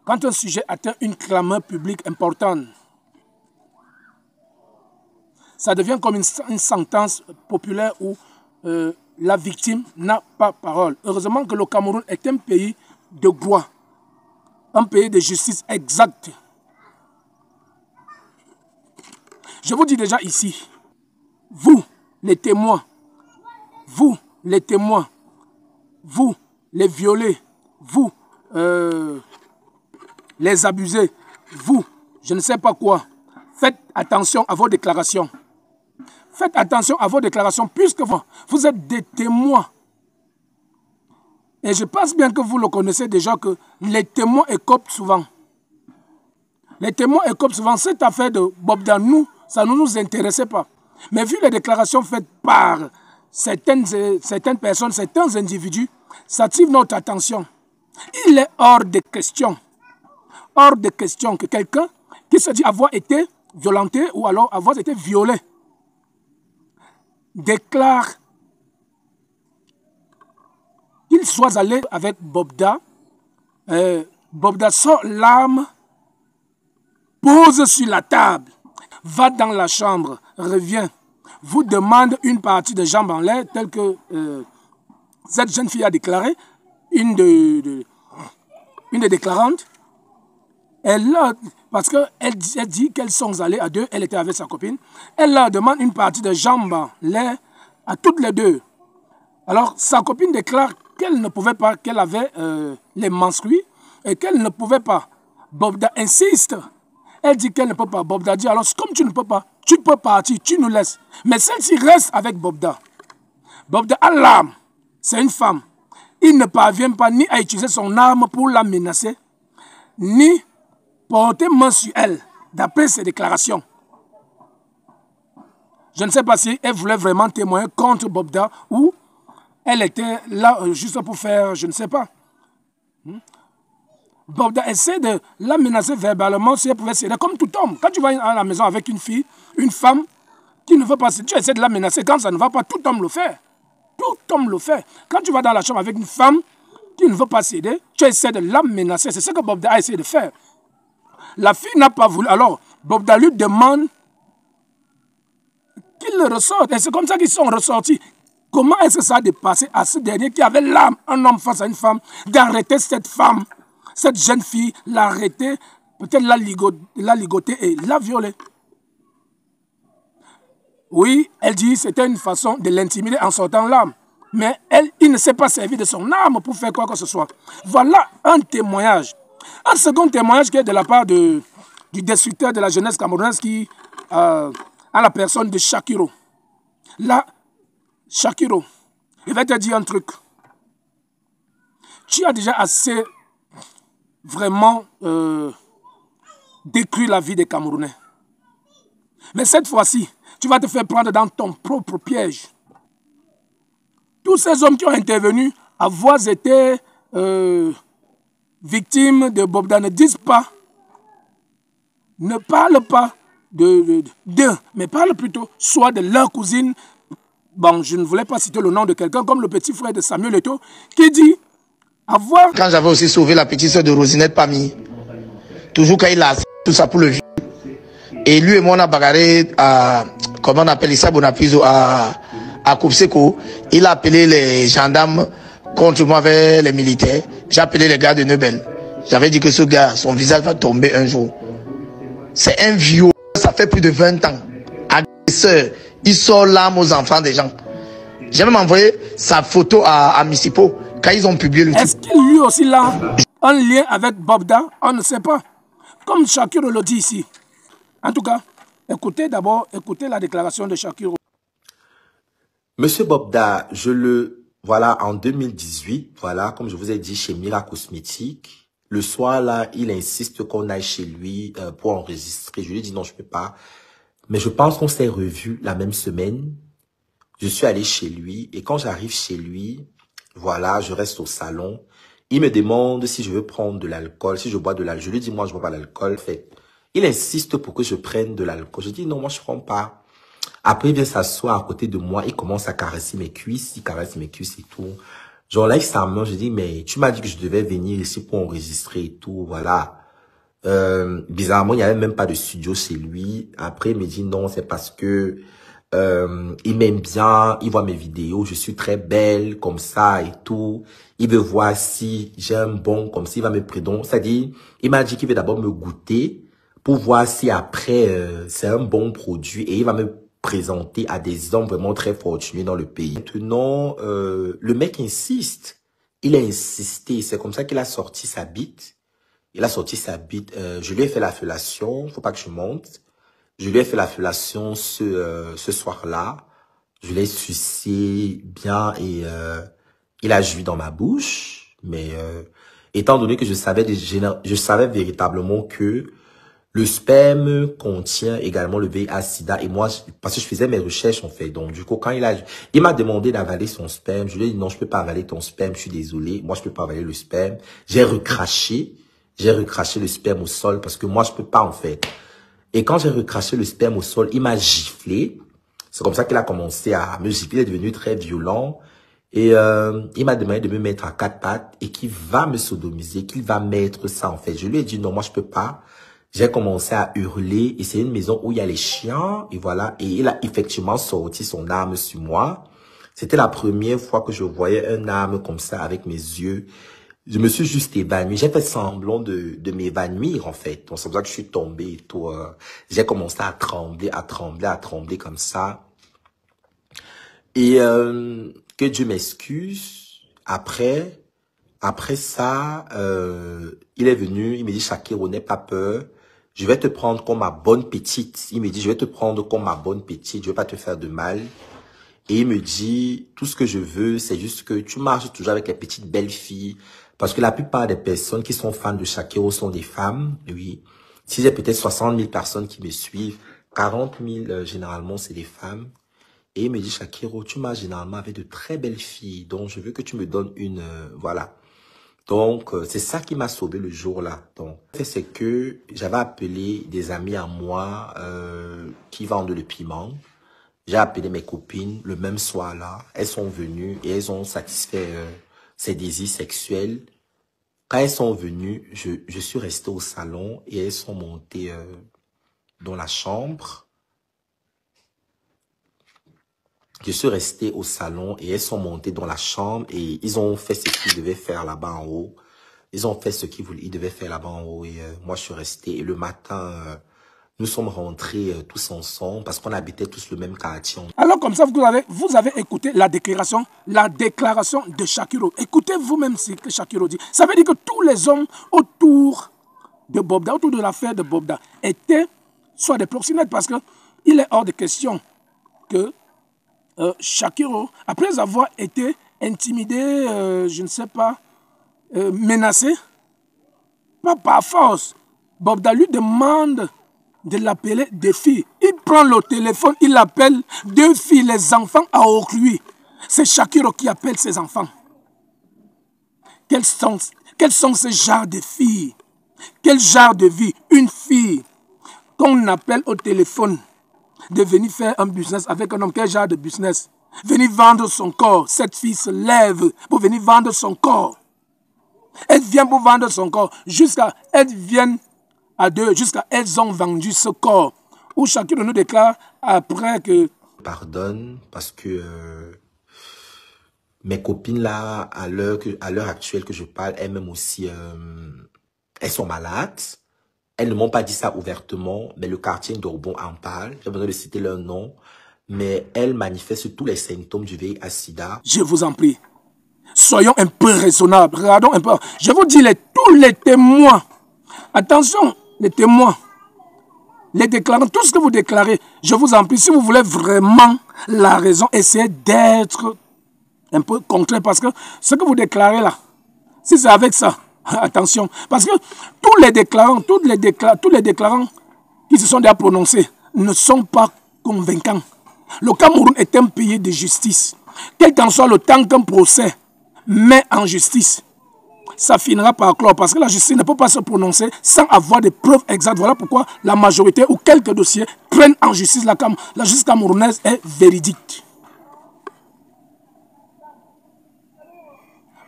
quand un sujet atteint une clameur publique importante, ça devient comme une sentence populaire où la victime n'a pas parole. Heureusement que le Cameroun est un pays de droit, un pays de justice exacte. Je vous dis déjà ici, vous, les témoins, vous, les violés, vous, les abusés, vous, je ne sais pas quoi, faites attention à vos déclarations. Faites attention à vos déclarations puisque vous êtes des témoins. Et je pense bien que vous le connaissez déjà que les témoins écopent souvent. Les témoins écopent souvent. Cette affaire de Bobda, nous, ça ne nous intéressait pas. Mais vu les déclarations faites par certaines personnes, certains individus, ça attire notre attention. Il est hors de question que quelqu'un qui se dit avoir été violenté ou alors avoir été violé déclare qu'il soit allé avec Bobda. Bobda sort l'arme, pose sur la table, va dans la chambre, revient, vous demande une partie de jambes en l'air, telle que cette jeune fille a déclaré, une des déclarantes. Parce qu'elle dit qu'elles sont allées à deux, elle était avec sa copine. Elle leur demande une partie de jambes en l'air à toutes les deux. Alors, sa copine déclare qu'elle ne pouvait pas, qu'elle avait les menstrues et qu'elle ne pouvait pas. Bobda insiste. Elle dit qu'elle ne peut pas. Bobda dit, alors comme tu ne peux pas, tu peux partir, tu nous laisses. Mais celle-ci reste avec Bobda. Bobda a l'arme. C'est une femme. Il ne parvient pas ni à utiliser son arme pour la menacer, ni porter main sur elle, d'après ses déclarations. Je ne sais pas si elle voulait vraiment témoigner contre Bobda ou elle était là juste pour faire, je ne sais pas. Bobda essaie de la menacer verbalement si elle pouvait céder, comme tout homme. Quand tu vas à la maison avec une fille, une femme qui ne veut pas céder, tu essaies de la menacer. Quand ça ne va pas, tout homme le fait. Tout homme le fait. Quand tu vas dans la chambre avec une femme qui ne veut pas céder, tu essaies de la menacer. C'est ce que Bobda a essayé de faire. La fille n'a pas voulu. Alors, Bobda lui demande qu'il le ressorte. Et c'est comme ça qu'ils sont ressortis. Comment est-ce que ça a dépassé à ce dernier qui avait l'âme, un homme face à une femme, d'arrêter cette femme, cette jeune fille, l'arrêter, peut-être la ligoter et la violer? Oui, elle dit que c'était une façon de l'intimider en sortant l'arme. Mais il ne s'est pas servi de son arme pour faire quoi que ce soit. Voilà un témoignage. Un second témoignage qui est de la part du destructeur de la jeunesse camerounaise qui a la personne de Shakiro. Là, Shakiro, il va te dire un truc. Tu as déjà assez vraiment détruit la vie des Camerounais. Mais cette fois-ci, tu vas te faire prendre dans ton propre piège. Tous ces hommes qui ont intervenu, avoir été victimes de Bobda, ne disent pas, ne parlent pas d'eux, mais parlent plutôt soit de leur cousine. Bon, je ne voulais pas citer le nom de quelqu'un comme le petit frère de Samuel Eto'o, qui dit avoir... Quand j'avais aussi sauvé la petite soeur de Rosinette Pami, toujours quand il a tout ça pour le vieux, et lui et moi on a bagarré à, comment on appelle ça, Bonapiso, à Koupseko, il a appelé les gendarmes contre moi avec les militaires. J'ai appelé les gars de Nebel. J'avais dit que ce gars, son visage va tomber un jour. C'est un vieux, ça fait plus de 20 ans. Agresseur, il sort l'arme aux enfants des gens. J'ai même envoyé sa photo à Missipo quand ils ont publié le truc. Est-ce qu'il lui aussi là un lien avec Bobda? On ne sait pas. Comme Shakiro le dit ici. En tout cas, écoutez d'abord, écoutez la déclaration de Shakiro. Monsieur Bobda, voilà, en 2018, voilà, comme je vous ai dit, chez Mira Cosmétique, le soir, là, il insiste qu'on aille chez lui pour enregistrer. Je lui ai dit non, je peux pas. Mais je pense qu'on s'est revus la même semaine. Je suis allé chez lui et quand j'arrive chez lui, voilà, je reste au salon. Il me demande si je veux prendre de l'alcool, si je bois de l'alcool. Je lui dis, moi, je bois pas l'alcool. Il insiste pour que je prenne de l'alcool. Je dis, non, moi, je prends pas. Après, il vient s'asseoir à côté de moi. Il commence à caresser mes cuisses. Il caresse mes cuisses et tout. J'enlève sa main, je dis, mais tu m'as dit que je devais venir ici pour enregistrer et tout, voilà. Bizarrement, il n'y avait même pas de studio chez lui. Après, il me dit non, c'est parce que il m'aime bien, il voit mes vidéos, je suis très belle, comme ça et tout. Il veut voir si j'ai un bon, comme s'il va me prédire. C'est-à-dire, il m'a dit qu'il veut d'abord me goûter pour voir si après, c'est un bon produit et il va me présenter à des hommes vraiment très fortunés dans le pays. Maintenant, le mec insiste. Il a insisté. C'est comme ça qu'il a sorti sa bite. Il a sorti sa bite. Je lui ai fait la fellation. Faut pas que je monte. Je lui ai fait la fellation ce soir-là. Je l'ai sucé bien et il a joui dans ma bouche. Mais étant donné que je savais véritablement que le sperme contient également le VIH/SIDA et moi, parce que je faisais mes recherches en fait. Donc du coup, quand il m'a demandé d'avaler son sperme, je lui ai dit non, je peux pas avaler ton sperme, je suis désolé, moi je peux pas avaler le sperme. J'ai recraché le sperme au sol parce que moi je peux pas en fait. Et quand j'ai recraché le sperme au sol, il m'a giflé. C'est comme ça qu'il a commencé à me gifler, il est devenu très violent. Et il m'a demandé de me mettre à 4 pattes et qu'il va me sodomiser, qu'il va mettre ça en fait. Je lui ai dit non, moi je peux pas. J'ai commencé à hurler et c'est une maison où il y a les chiens et voilà. Et il a effectivement sorti son arme sur moi. C'était la première fois que je voyais un arme comme ça avec mes yeux. Je me suis juste évanoui. J'ai fait semblant de m'évanouir en fait. Donc c'est pour ça que je suis tombé et tout. J'ai commencé à trembler comme ça. Et que Dieu m'excuse. Après ça, il est venu, il me dit Shakiro, n'aie pas peur. Je vais te prendre comme ma bonne petite. Il me dit, je vais te prendre comme ma bonne petite. Je vais pas te faire de mal. Et il me dit, tout ce que je veux, c'est juste que tu marches toujours avec les petites belles filles. Parce que la plupart des personnes qui sont fans de Shakiro sont des femmes. Oui. Si j'ai peut-être 60 000 personnes qui me suivent, 40 000 généralement c'est des femmes. Et il me dit, Shakiro, tu marches généralement avec de très belles filles. Donc je veux que tu me donnes une, voilà. Donc, c'est ça qui m'a sauvé le jour-là. Donc, c'est que j'avais appelé des amis à moi qui vendent le piment. J'ai appelé mes copines le même soir-là. Elles sont venues et elles ont satisfait ses désirs sexuels. Quand elles sont venues, je suis resté au salon et elles sont montées dans la chambre. Je suis resté au salon et elles sont montées dans la chambre et ils ont fait ce qu'ils devaient faire là-bas en haut. Ils ont fait ce qu'ils devaient faire là-bas en haut et moi je suis resté. Et le matin, nous sommes rentrés tous ensemble parce qu'on habitait tous le même quartier. Alors comme ça, vous avez écouté la déclaration de Shakiro. Écoutez vous-même ce que Shakiro dit. Ça veut dire que tous les hommes autour de Bobda, autour de l'affaire de Bobda, étaient soit des proxénètes parce qu'il est hors de question que Shakiro, après avoir été intimidé, je ne sais pas, menacé, pas par force, Bobda lui demande de l'appeler des filles. Il prend le téléphone, il appelle 2 filles, les enfants à lui. C'est Shakiro qui appelle ses enfants. Quels sont ces genres de filles? Quel genre de vie? Une fille qu'on appelle au téléphone de venir faire un business avec un homme. Quel genre de business? Venir vendre son corps. Cette fille se lève pour venir vendre son corps. Elle vient pour vendre son corps jusqu'à elles viennent à 2, jusqu'à elles ont vendu ce corps. Où chacun de nous déclare après que... Pardonne parce que mes copines là, à l'heure actuelle que je parle, elles-mêmes aussi, elles sont malades. Elles ne m'ont pas dit ça ouvertement, mais le quartier d'Orbon en parle. J'ai besoin de citer leur nom. Mais elles manifestent tous les symptômes du VIH/SIDA. Je vous en prie, soyons un peu raisonnables. Regardons un peu. Je vous dis tous les témoins. Attention, les témoins. Les déclarants, tout ce que vous déclarez, je vous en prie, si vous voulez vraiment la raison, essayez d'être un peu concret. Parce que ce que vous déclarez là, si c'est avec ça, attention. Parce que tous les déclarants qui se sont déjà prononcés ne sont pas convaincants. Le Cameroun est un pays de justice. Quel qu'en soit le temps qu'un procès met en justice, ça finira par clore. Parce que la justice ne peut pas se prononcer sans avoir des preuves exactes. Voilà pourquoi la majorité ou quelques dossiers prennent en justice. La justice camerounaise est véridique.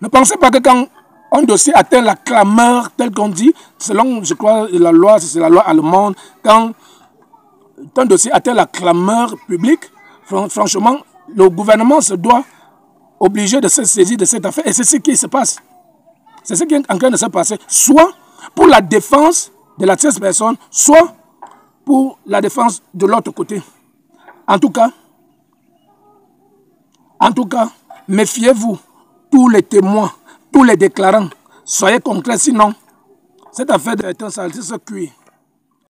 Ne pensez pas que quand un dossier atteint la clameur, tel qu'on dit, selon, je crois, la loi, c'est la loi allemande, quand un dossier atteint la clameur publique, franchement, le gouvernement se doit obligé de se saisir de cette affaire. Et c'est ce qui se passe. C'est ce qui est en train de se passer. Soit pour la défense de la tierce personne, soit pour la défense de l'autre côté. En tout cas, méfiez-vous, tous les témoins, tous les déclarants, soyez concrets, sinon cette affaire est un salisseur cuit.